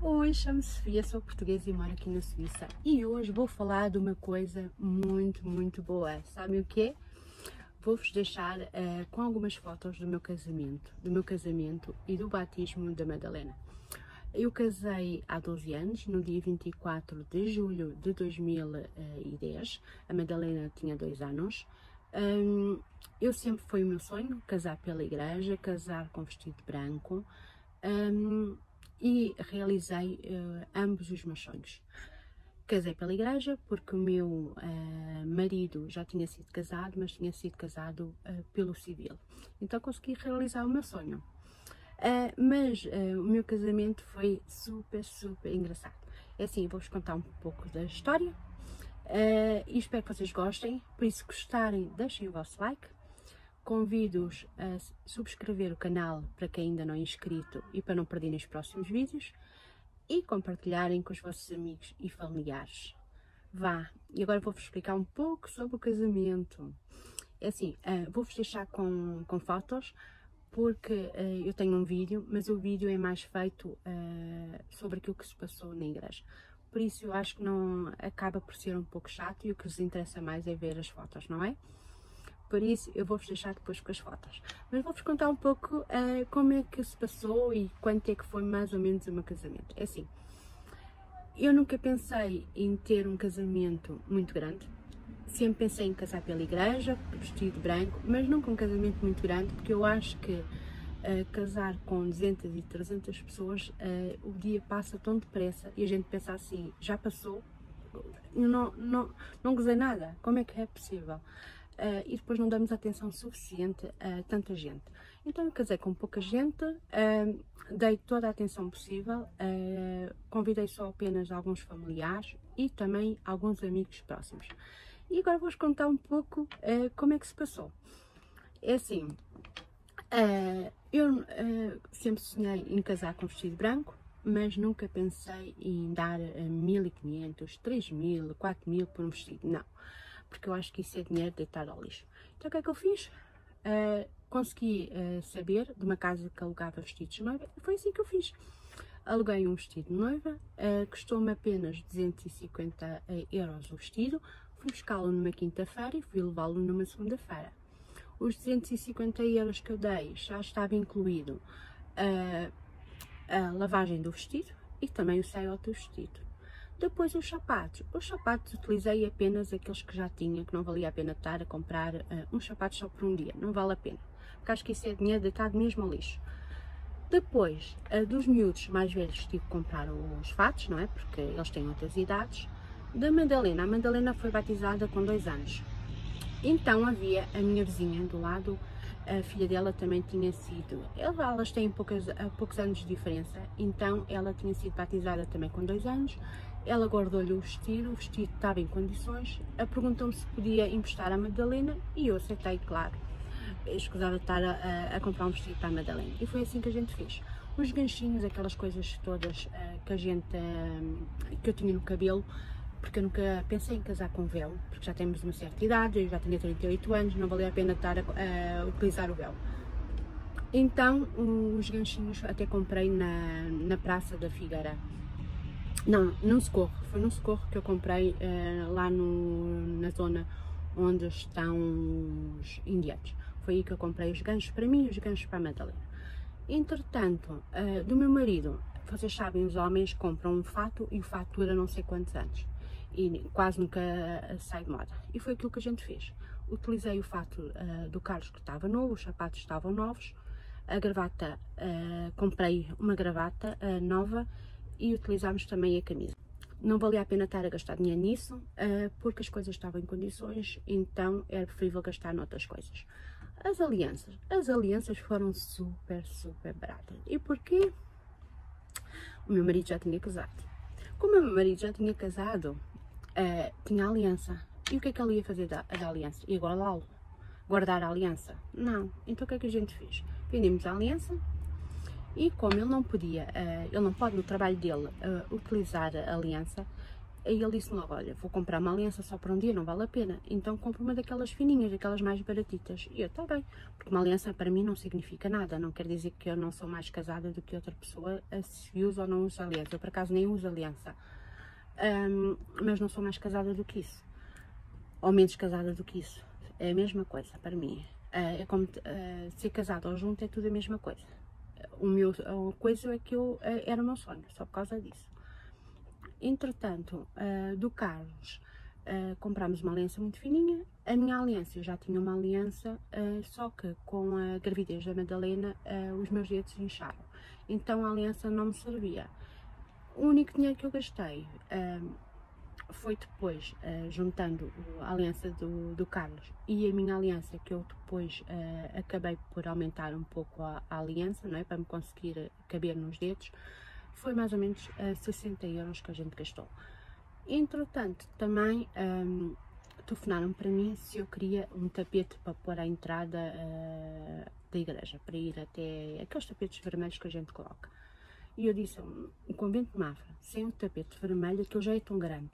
Oi, chamo-me Sofia, sou portuguesa e moro aqui na Suíça e hoje vou falar de uma coisa muito boa. Sabem o quê? Vou-vos deixar com algumas fotos do meu casamento e do batismo da Madalena. Eu casei há 12 anos, no dia 24 de julho de 2010. A Madalena tinha 2 anos. Eu sempre foi o meu sonho casar pela igreja, casar com vestido branco. E realizei ambos os meus sonhos. Casei pela igreja porque o meu marido já tinha sido casado, mas tinha sido casado pelo civil. Então consegui realizar o meu sonho. Mas o meu casamento foi super engraçado. É assim, vou-vos contar um pouco da história e espero que vocês gostem. Por isso, se gostarem, deixem o vosso like. Convido-os a subscrever o canal para quem ainda não é inscrito e para não perderem os próximos vídeos e compartilharem com os vossos amigos e familiares. Vá, e agora vou-vos explicar um pouco sobre o casamento. É assim, vou-vos deixar com fotos porque eu tenho um vídeo, mas o vídeo é mais feito sobre aquilo que se passou na igreja. Por isso eu acho que não acaba por ser um pouco chato e o que vos interessa mais é ver as fotos, não é? Por isso eu vou-vos deixar depois com as fotos. Mas vou-vos contar um pouco como é que se passou e quanto é que foi mais ou menos o meu casamento. É assim, eu nunca pensei em ter um casamento muito grande. Sempre pensei em casar pela igreja, vestido branco, mas nunca um casamento muito grande, porque eu acho que casar com 200 e 300 pessoas, o dia passa tão depressa e a gente pensa assim, já passou, eu não gozei nada, como é que é possível? E depois não damos atenção suficiente a tanta gente. Então eu casei com pouca gente, dei toda a atenção possível, convidei só apenas alguns familiares e também alguns amigos próximos. E agora vou-vos contar um pouco como é que se passou. É assim, eu sempre sonhei em casar com vestido branco, mas nunca pensei em dar 1.500, 3.000, 4.000 por um vestido, não. Porque eu acho que isso é dinheiro deitado ao lixo. Então o que é que eu fiz? Consegui saber de uma casa que alugava vestidos de noiva e foi assim que eu fiz. Aluguei um vestido de noiva, custou-me apenas 250 euros o vestido, fui buscá-lo numa quinta-feira e fui levá-lo numa segunda-feira. Os 250 euros que eu dei já estava incluído a lavagem do vestido e também o saiote do vestido. Depois os sapatos utilizei apenas aqueles que já tinha, que não valia a pena estar a comprar uns sapatos só por um dia, não vale a pena, porque acho que isso é dinheiro deitado mesmo ao lixo. Depois, dos miúdos mais velhos tive que comprar os fatos, não é, porque eles têm outras idades. Da Madalena, a Madalena foi batizada com 2 anos, então havia a minha vizinha do lado, a filha dela também tinha sido, elas têm poucos anos de diferença, então ela tinha sido batizada também com 2 anos, ela guardou-lhe o vestido estava em condições, perguntou-me se podia emprestar a Madalena e eu aceitei, claro, escusava de estar a comprar um vestido para a Madalena e foi assim que a gente fez. Os ganchinhos, aquelas coisas todas que eu tinha no cabelo, porque eu nunca pensei em casar com véu, porque já temos uma certa idade, eu já tinha 38 anos, não valia a pena estar a utilizar o véu. Então, os ganchinhos até comprei na Praça da Figueira. Não, num Socorro, foi num Socorro que eu comprei lá na zona onde estão os indianos. Foi aí que eu comprei os ganchos para mim e os ganchos para a Madalena. Entretanto, do meu marido, vocês sabem, os homens compram um fato e o fato dura não sei quantos anos e quase nunca sai de moda. E foi aquilo que a gente fez. Utilizei o fato do Carlos que estava novo, os sapatos estavam novos, a gravata, comprei uma gravata nova e utilizámos também a camisa. Não valia a pena estar a gastar dinheiro nisso, porque as coisas estavam em condições, então era preferível gastar noutras coisas. As alianças foram super baratas. E porquê? O meu marido já tinha casado. Como o meu marido já tinha casado, tinha aliança. E o que é que ele ia fazer da aliança? Ia guardá-lo? Guardar a aliança? Não. Então o que é que a gente fez? Vendemos a aliança e como ele não podia, ele não pode no trabalho dele utilizar a aliança, Aí ele disse logo, olha, vou comprar uma aliança só por um dia, não vale a pena. Então compro uma daquelas fininhas, daquelas mais baratitas. E eu, tá bem, porque uma aliança para mim não significa nada. Não quer dizer que eu não sou mais casada do que outra pessoa, se usa ou não usa aliança. Eu por acaso nem uso aliança. Mas não sou mais casada do que isso. Ou menos casada do que isso. É a mesma coisa para mim. É como ser casada ou junto, é tudo a mesma coisa. A coisa é que era o meu sonho, só por causa disso. Entretanto, do Carlos, comprámos uma aliança muito fininha. A minha aliança, eu já tinha uma aliança, só que com a gravidez da Madalena, os meus dedos incharam. Então a aliança não me servia. O único dinheiro que eu gastei foi depois, juntando a aliança do Carlos e a minha aliança, que eu depois acabei por aumentar um pouco a aliança, não é? Para me conseguir caber nos dedos. Foi mais ou menos 60 euros que a gente gastou. Entretanto, também telefonaram para mim se eu queria um tapete para pôr à entrada da igreja, para ir até aqueles tapetes vermelhos que a gente coloca. E eu disse, um convento de Mafra, sem um tapete vermelho, que já é tão grande,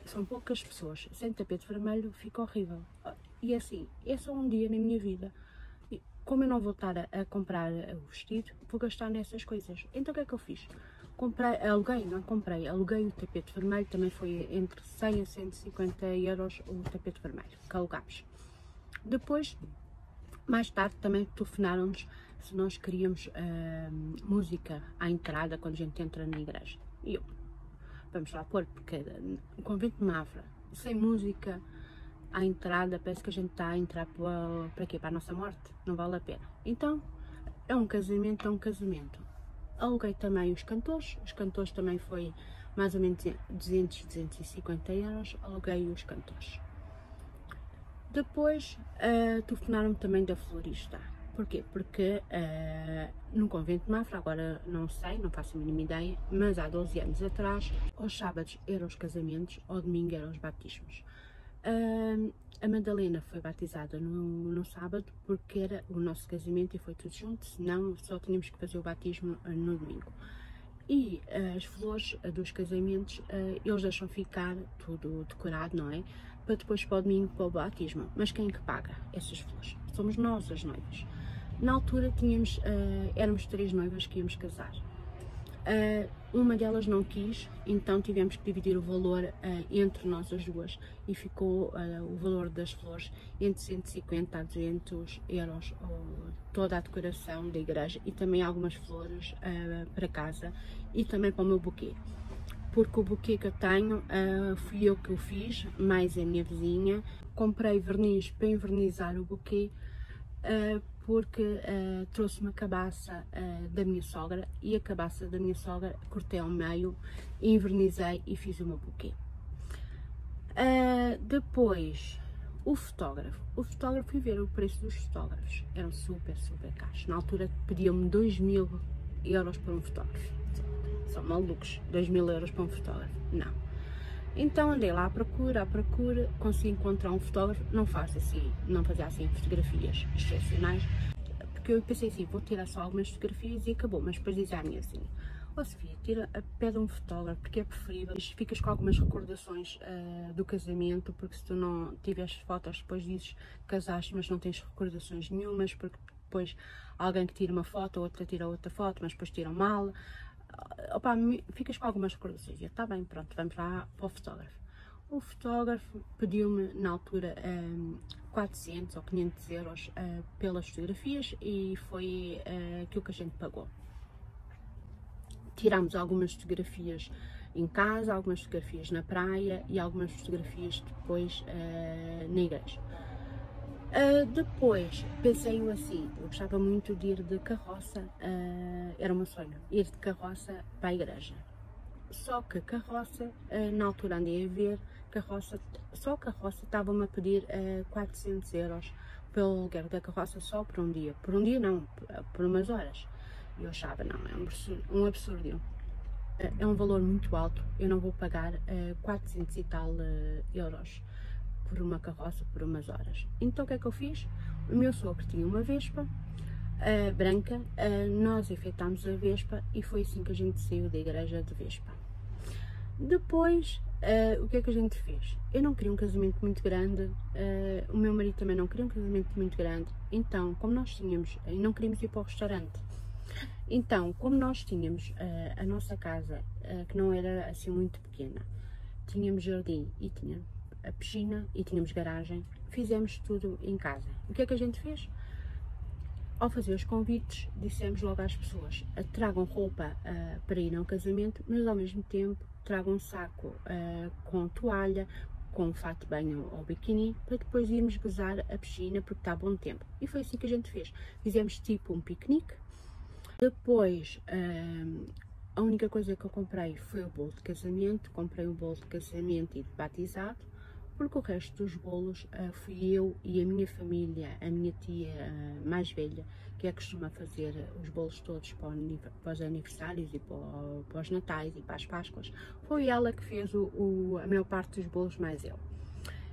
são poucas pessoas, sem tapete vermelho fica horrível. E assim, é só um dia na minha vida. Como eu não vou estar a comprar o vestido, vou gastar nessas coisas. Então o que é que eu fiz? Aluguei o tapete vermelho, também foi entre 100 a 150 euros o tapete vermelho que alugámos. Depois, mais tarde, também telefonaram-nos se nós queríamos música à entrada quando a gente entra na igreja. E eu, vamos lá pôr, porque o convento de Mafra, sem música à entrada, parece que a gente está a entrar para quê? Para a nossa morte? Não vale a pena. Então, é um casamento, é um casamento. Aluguei também os cantores também foi mais ou menos 200, 250 euros, aluguei os cantores. Depois, telefonaram-me também da florista. Porquê? Porque no convento de Mafra, agora não sei, não faço a mínima ideia, mas há 12 anos atrás, aos sábados eram os casamentos, ao domingo eram os batismos. A Madalena foi batizada no sábado porque era o nosso casamento e foi tudo junto, senão só tínhamos que fazer o batismo no domingo. E as flores dos casamentos, eles deixam ficar tudo decorado, não é? Para depois para o domingo para o batismo. Mas quem é que paga essas flores? Somos nós, as noivas. Na altura éramos 3 noivas que íamos casar. Uma delas não quis, então tivemos que dividir o valor entre nós as duas e ficou o valor das flores entre 150 a 200 euros, toda a decoração da igreja e também algumas flores para casa e também para o meu buquê. Porque o buquê que eu tenho fui eu que o fiz, mais a minha vizinha. Comprei verniz para envernizar o buquê, porque trouxe uma cabaça da minha sogra e a cabaça da minha sogra cortei ao meio, envernizei e fiz o meu buquê. Depois, o fotógrafo fui ver o preço dos fotógrafos, eram super caros. Na altura pediam-me 2000 euros para um fotógrafo, são malucos, 2000 euros para um fotógrafo, não. Então andei lá à procura, consegui encontrar um fotógrafo, não fazia assim fotografias excepcionais, porque eu pensei assim, vou tirar só algumas fotografias e acabou, mas depois dizia-me assim, ó Sofia, pede um fotógrafo, porque é preferível, ficas com algumas recordações do casamento, porque se tu não tiveres fotos depois dizes que casaste, mas não tens recordações nenhumas, porque depois alguém que tira uma foto, outra tira outra foto, mas depois tiram mal. Opa, ficas com algumas recordações. Está bem, pronto, vamos lá para o fotógrafo. O fotógrafo pediu-me na altura 400 ou 500 euros pelas fotografias e foi aquilo que a gente pagou. Tirámos algumas fotografias em casa, algumas fotografias na praia e algumas fotografias depois na igreja. Depois pensei eu assim, eu gostava muito de ir de carroça, era o meu sonho, ir de carroça para a igreja. Só que carroça, na altura andei a ver, só carroça estava-me a pedir 400 euros pelo aluguer da carroça só por um dia. Por um dia não, por umas horas. E eu achava, não, é um absurdo. É um valor muito alto, eu não vou pagar 400 e tal euros por uma carroça por umas horas. Então o que é que eu fiz? O meu sogro tinha uma Vespa branca, nós enfeitámos a Vespa e foi assim que a gente saiu da igreja de Vespa. Depois, o que é que a gente fez? Eu não queria um casamento muito grande, o meu marido também não queria um casamento muito grande, então, como nós tínhamos, e não queríamos ir para o restaurante, então, como nós tínhamos a nossa casa, que não era assim muito pequena, tínhamos jardim e tínhamos a piscina e tínhamos garagem, fizemos tudo em casa. O que é que a gente fez? Ao fazer os convites, dissemos logo às pessoas, tragam roupa para ir a um casamento, mas ao mesmo tempo tragam um saco com toalha, com um fato de banho ou biquíni, para depois irmos gozar a piscina porque está bom tempo. E foi assim que a gente fez. Fizemos tipo um piquenique. Depois, a única coisa que eu comprei foi o bolo de casamento. Comprei o bolo de casamento e de batizado, porque o resto dos bolos fui eu e a minha família, a minha tia mais velha, que é que costuma fazer os bolos todos para os aniversários e para os natais e para as páscoas. Foi ela que fez a maior parte dos bolos, mais eu.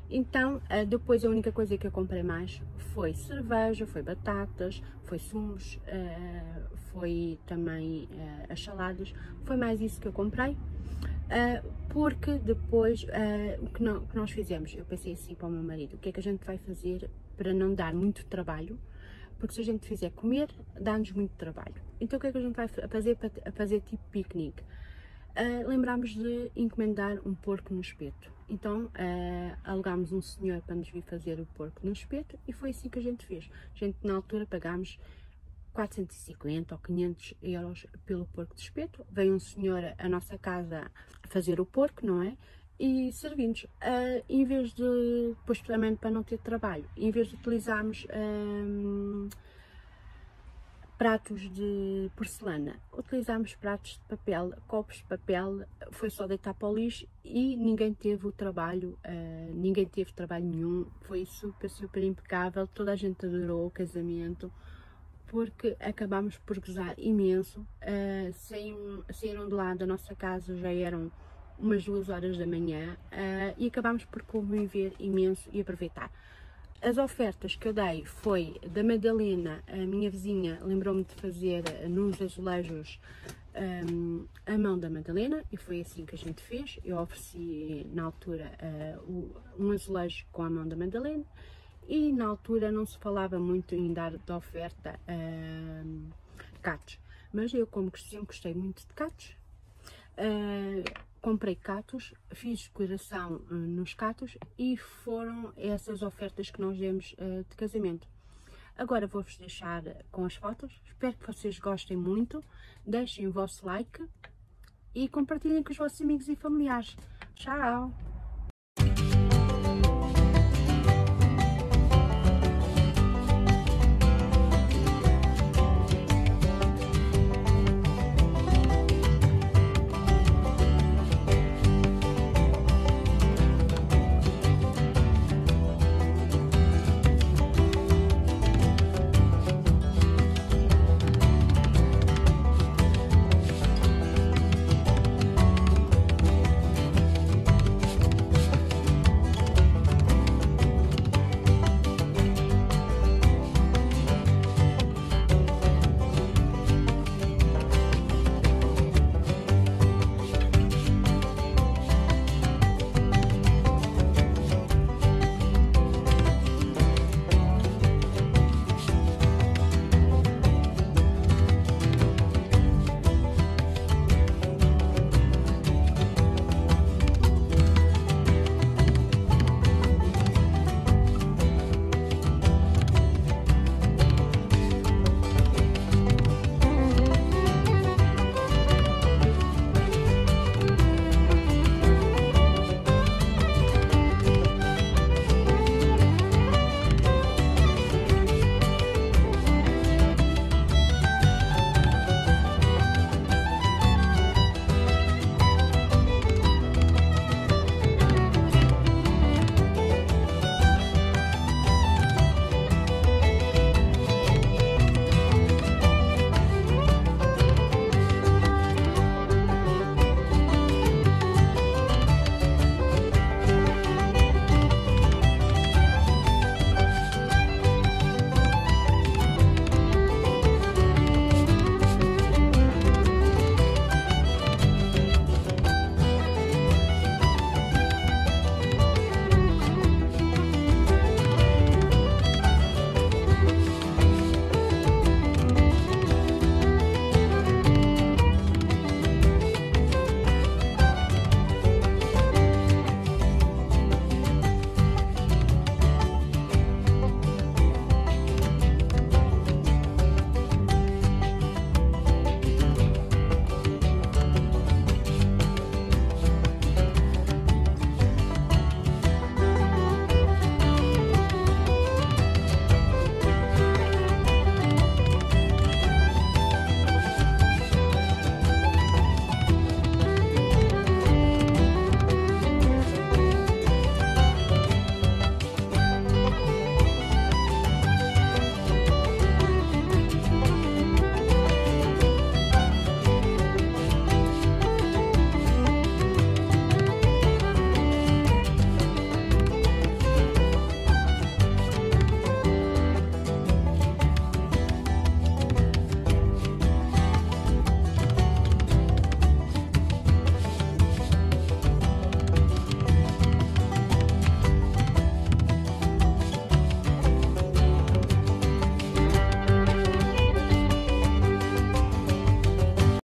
Então, depois a única coisa que eu comprei mais foi cerveja, foi batatas, foi sumos, foi também as saladas, foi mais isso que eu comprei. Porque depois o que nós fizemos, eu pensei assim para o meu marido, o que é que a gente vai fazer para não dar muito trabalho, porque se a gente fizer comer, dá-nos muito trabalho. Então o que é que a gente vai fazer para fazer tipo piquenique? Lembrámos de encomendar um porco no espeto, então alugámos um senhor para nos vir fazer o porco no espeto e foi assim que a gente fez. A gente na altura pagámos 450 ou 500 euros pelo porco de espeto. Veio um senhor à nossa casa fazer o porco, não é? E servimos. Em vez de, depois também para não ter trabalho, em vez de utilizarmos pratos de porcelana, utilizámos pratos de papel, copos de papel, foi só deitar para o lixo e ninguém teve o trabalho, ninguém teve trabalho nenhum, foi super, super impecável, toda a gente adorou o casamento, porque acabámos por gozar imenso. Saíram de lá da nossa casa, já eram umas 2 horas da manhã, e acabámos por conviver imenso e aproveitar. As ofertas que eu dei foi da Madalena, a minha vizinha lembrou-me de fazer nos azulejos a mão da Madalena e foi assim que a gente fez. Eu ofereci na altura um azulejo com a mão da Madalena. E na altura não se falava muito em dar de oferta catos, mas eu, como sempre gostei muito de catos, comprei catos, fiz decoração nos catos e foram essas ofertas que nós demos de casamento. Agora vou-vos deixar com as fotos, espero que vocês gostem muito, deixem o vosso like e compartilhem com os vossos amigos e familiares. Tchau!